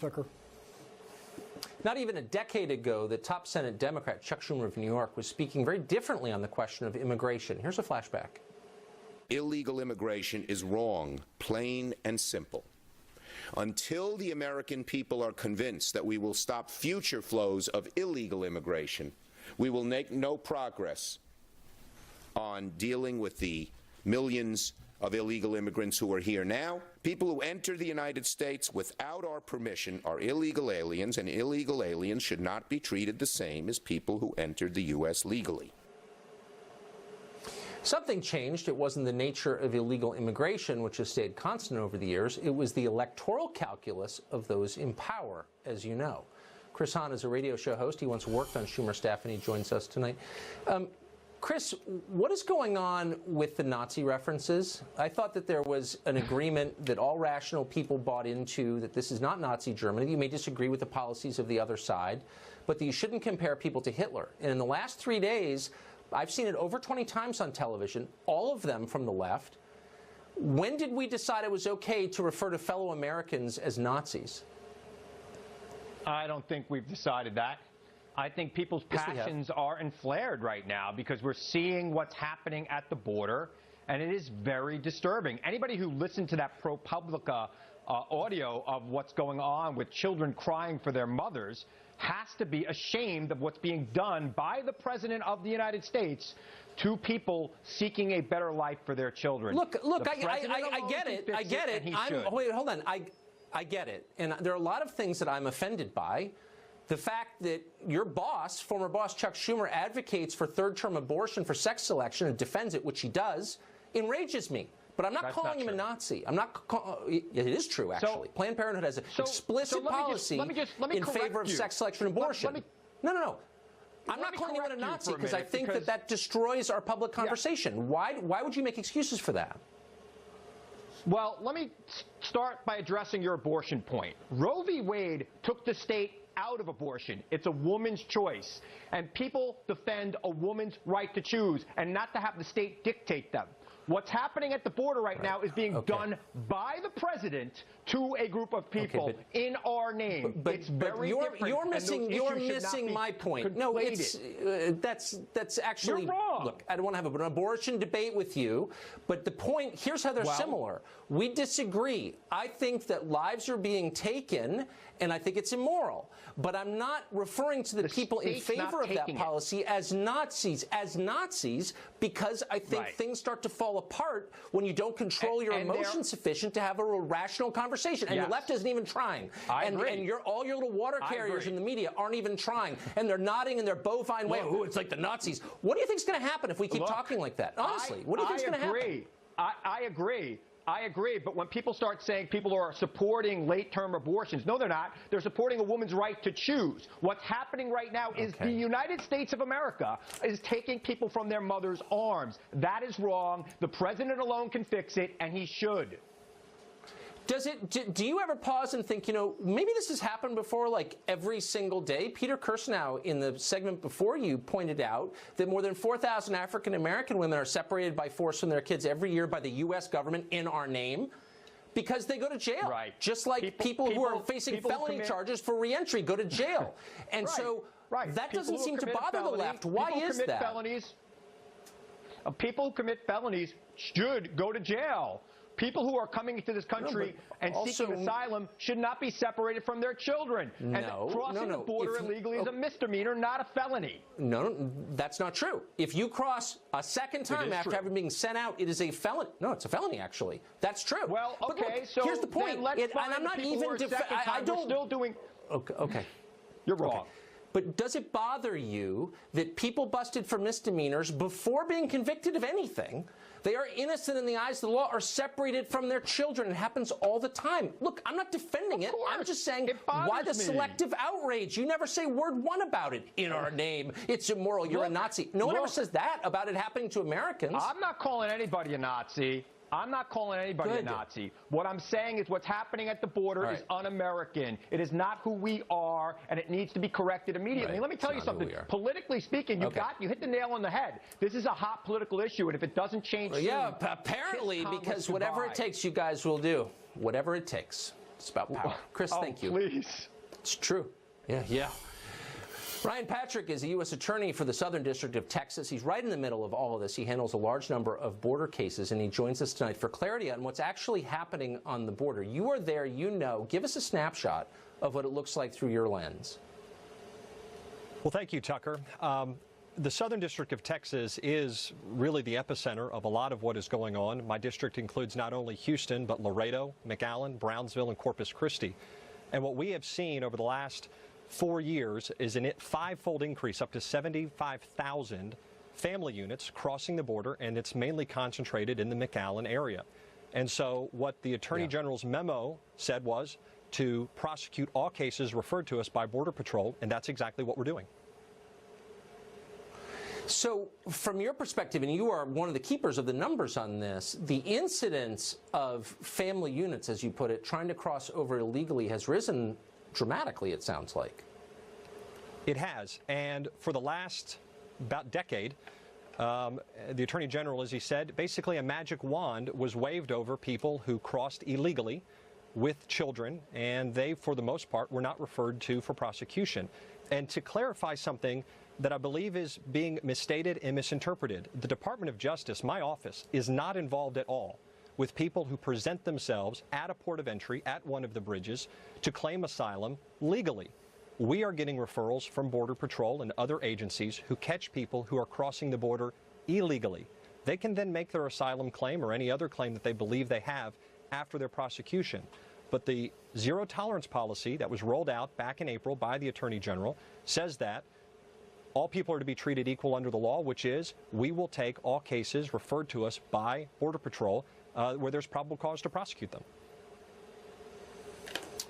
Tucker. Not even a decade ago, the top Senate Democrat, Chuck Schumer of New York, was speaking very differently on the question of immigration. Here's a flashback. Illegal immigration is wrong, plain and simple. Until the American people are convinced that we will stop future flows of illegal immigration, we will make no progress on dealing with the millions of illegal immigrants who are here now. People who enter the United States without our permission are illegal aliens, and illegal aliens should not be treated the same as people who entered the U.S. legally. Something changed. It wasn't the nature of illegal immigration, which has stayed constant over the years. It was the electoral calculus of those in power, as you know. Chris Hahn is a radio show host. He once worked on Schumer's staff, and he joins us tonight. Chris, what is going on with the Nazi references? I thought that there was an agreement that all rational people bought into, that this is not Nazi Germany. You may disagree with the policies of the other side, but that you shouldn't compare people to Hitler. And in the last 3 days, I've seen it over 20 times on television, all of them from the left. When did we decide it was okay to refer to fellow Americans as Nazis? I don't think we've decided that. I think people's passions are inflared right now because we're seeing what's happening at the border, and it is very disturbing. Anybody who listened to that ProPublica audio of what's going on with children crying for their mothers has to be ashamed of what's being done by the President of the United States to people seeking a better life for their children. Look, I get it. I get it. Wait, hold on. I get it. And there are a lot of things that I'm offended by. The fact that your boss, former boss Chuck Schumer, advocates for third-term abortion for sex selection and defends it, which he does, enrages me. But I'm not calling him a Nazi. I'm not. It is true, actually. Planned Parenthood has an explicit policy in favor of sex selection and abortion. No. I'm not calling him a Nazi because I think that destroys our public conversation. Yeah. Why would you make excuses for that? Well, let me start by addressing your abortion point. Roe v. Wade took the state out of abortion. It's a woman's choice. And people defend a woman's right to choose and not to have the state dictate them. What's happening at the border right now is being done by the president to a group of people in our name. But it's very different. You're missing my point. No, that's actually. You're wrong. Look, I don't want to have an abortion debate with you, but the point here's how they're similar. We disagree. I think that lives are being taken, and I think it's immoral. But I'm not referring to the people in favor of that policy as Nazis. Because I think things start to fall apart when you don't control your emotions sufficient to have a rational conversation. And the left isn't even trying. And all your little water carriers in the media aren't even trying. And they're nodding in their bovine way. Oh, it's like the Nazis. What do you think is going to happen if we keep talking like that? Honestly, what do you think is going to happen? I agree, but when people start saying people are supporting late-term abortions, no, they're not. They're supporting a woman's right to choose. What's happening right now is the United States of America is taking people from their mother's arms. That is wrong. The president alone can fix it, and he should. Do you ever pause and think, maybe this has happened before, like every single day? Peter Kirsanow, in the segment before you, pointed out that more than 4,000 African-American women are separated by force from their kids every year by the U.S. government in our name because they go to jail. Right. Just like people who are facing felony charges for reentry go to jail. And so that doesn't seem to bother the left. Why is that? People who commit felonies should go to jail. People who are coming into this country and seeking asylum should not be separated from their children. And crossing the border illegally is a misdemeanor, not a felony. No, that's not true. If you cross a second time after having been sent out, it is a felony. No, it's a felony, actually. That's true. Well, okay, look, so here's the point. And I'm not even still doing. Okay. You're wrong. Okay. But does it bother you that people busted for misdemeanors before being convicted of anything, they are innocent in the eyes of the law, are separated from their children? It happens all the time. Look, I'm not defending it. I'm just saying, why the selective outrage? You never say word one about it. In our name, it's immoral. You're a Nazi. No one ever says that about it happening to Americans. I'm not calling anybody a Nazi. I'm not calling anybody a Nazi. What I'm saying is what's happening at the border is un-American. It is not who we are, and it needs to be corrected immediately. Let me tell you something. Politically speaking, you hit the nail on the head. This is a hot political issue, and if it doesn't change soon, apparently, because whatever it takes, you guys will do. Whatever it takes. It's about power. Chris, thank you. Please. It's true. Yeah. Ryan Patrick is a U.S. attorney for the Southern District of Texas. He's right in the middle of all of this. He handles a large number of border cases, and he joins us tonight for clarity on what's actually happening on the border. You are there, you know. Give us a snapshot of what it looks like through your lens. Well, thank you, Tucker. The Southern District of Texas is really the epicenter of a lot of what is going on. My district includes not only Houston, but Laredo, McAllen, Brownsville, and Corpus Christi. And what we have seen over the last 4 years is a five-fold increase, up to 75,000 family units crossing the border, and it's mainly concentrated in the McAllen area. And so what the Attorney General's memo said was to prosecute all cases referred to us by Border Patrol, and that's exactly what we're doing. So from your perspective, and you are one of the keepers of the numbers on this, the incidence of family units, as you put it, trying to cross over illegally has risen dramatically, it sounds like. It has. And for the last about decade, the Attorney General, as he said, basically a magic wand was waved over people who crossed illegally with children, and they, for the most part, were not referred to for prosecution. And to clarify something that I believe is being misstated and misinterpreted, the Department of Justice, my office, is not involved at all with people who present themselves at a port of entry at one of the bridges to claim asylum legally. We are getting referrals from Border Patrol and other agencies who catch people who are crossing the border illegally. They can then make their asylum claim or any other claim that they believe they have after their prosecution. But the zero tolerance policy that was rolled out back in April by the Attorney General says that all people are to be treated equal under the law, which is we will take all cases referred to us by Border Patrol where there's probable cause to prosecute them.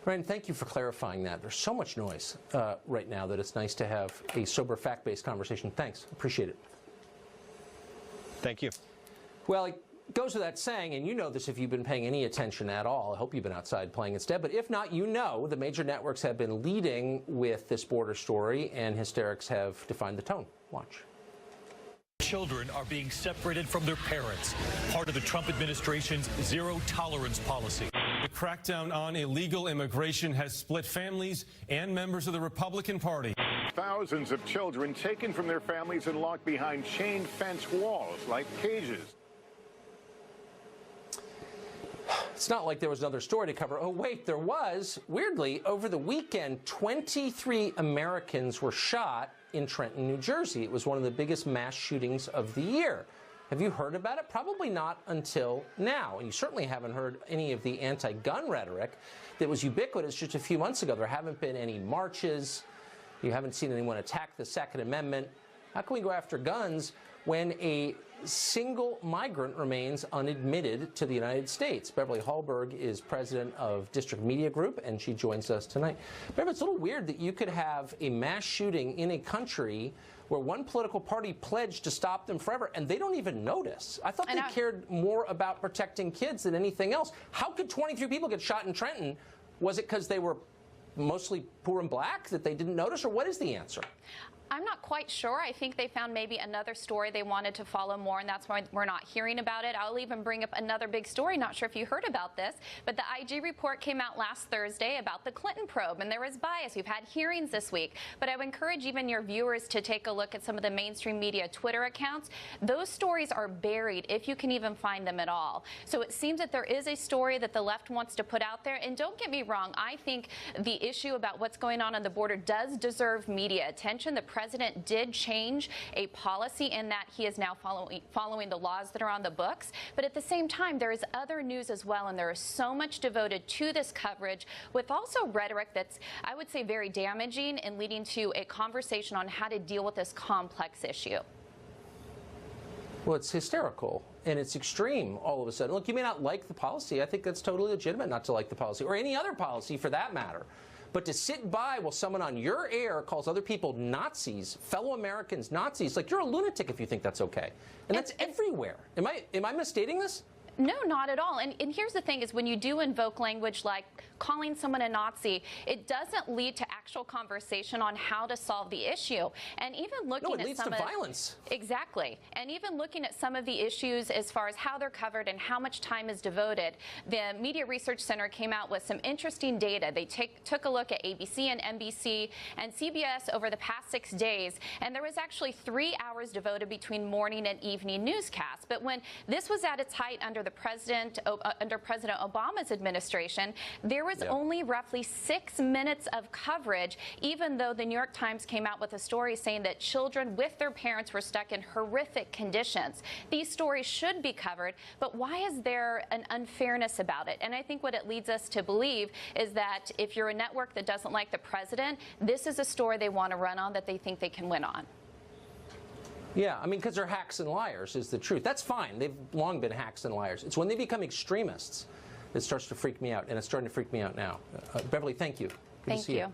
Ryan, thank you for clarifying that. There's so much noise right now that it's nice to have a sober, fact-based conversation. Thanks. Appreciate it. Thank you. Well, it goes without saying, and you know this if you've been paying any attention at all. I hope you've been outside playing instead. But if not, you know the major networks have been leading with this border story, and hysterics have defined the tone. Watch. Children are being separated from their parents, part of the Trump administration's zero-tolerance policy. The crackdown on illegal immigration has split families and members of the Republican Party. Thousands of children taken from their families and locked behind chain fence walls like cages. It's not like there was another story to cover. Oh, wait, there was. Weirdly, over the weekend, 23 Americans were shot in Trenton, New Jersey. It was one of the biggest mass shootings of the year. Have you heard about it? Probably not until now. And you certainly haven't heard any of the anti-gun rhetoric that was ubiquitous just a few months ago. There haven't been any marches. You haven't seen anyone attack the Second Amendment. How can we go after guns when a single migrant remains unadmitted to the United States? Beverly Hallberg is president of District Media Group, and she joins us tonight. Beverly, it's a little weird that you could have a mass shooting in a country where one political party pledged to stop them forever, and they don't even notice. I thought they cared more about protecting kids than anything else. How could 23 people get shot in Trenton? Was it because they were mostly poor and black that they didn't notice, or what is the answer? I'm not quite sure. I think they found maybe another story they wanted to follow more, and that's why we're not hearing about it. I'll even bring up another big story. Not sure if you heard about this, but the IG report came out last Thursday about the Clinton probe, and there was bias. We've had hearings this week, but I would encourage even your viewers to take a look at some of the mainstream media Twitter accounts. Those stories are buried, if you can even find them at all. So it seems that there is a story that the left wants to put out there, and don't get me wrong, I think the issue about what's going on the border does deserve media attention. The president did change a policy in that he is now following the laws that are on the books. But at the same time, there is other news as well, and there is so much devoted to this coverage with also rhetoric that's, I would say, very damaging and leading to a conversation on how to deal with this complex issue. Well, it's hysterical, and it's extreme all of a sudden. Look, you may not like the policy. I think that's totally legitimate not to like the policy, or any other policy for that matter. But to sit by while someone on your air calls other people Nazis, fellow Americans Nazis, like, you're a lunatic if you think that's okay. And that's everywhere. Am I misstating this? No, not at all. And here's the thing is when you do invoke language like calling someone a Nazi, it doesn't lead to actual conversation on how to solve the issue. And even looking it at leads some to of violence. Exactly. And even looking at some of the issues as far as how they're covered and how much time is devoted, the Media Research Center came out with some interesting data. They took a look at ABC and NBC and CBS over the past 6 days, and there was actually 3 hours devoted between morning and evening newscasts. But when this was at its height under President Obama's administration, there was only roughly 6 minutes of coverage, even though the New York Times came out with a story saying that children with their parents were stuck in horrific conditions. These stories should be covered, but why is there an unfairness about it? And I think what it leads us to believe is that if you're a network that doesn't like the president, this is a story they want to run on that they think they can win on. Yeah, I mean, because they're hacks and liars is the truth. That's fine. They've long been hacks and liars. It's when they become extremists that starts to freak me out, and it's starting to freak me out now. Beverly, thank you. Good to see you.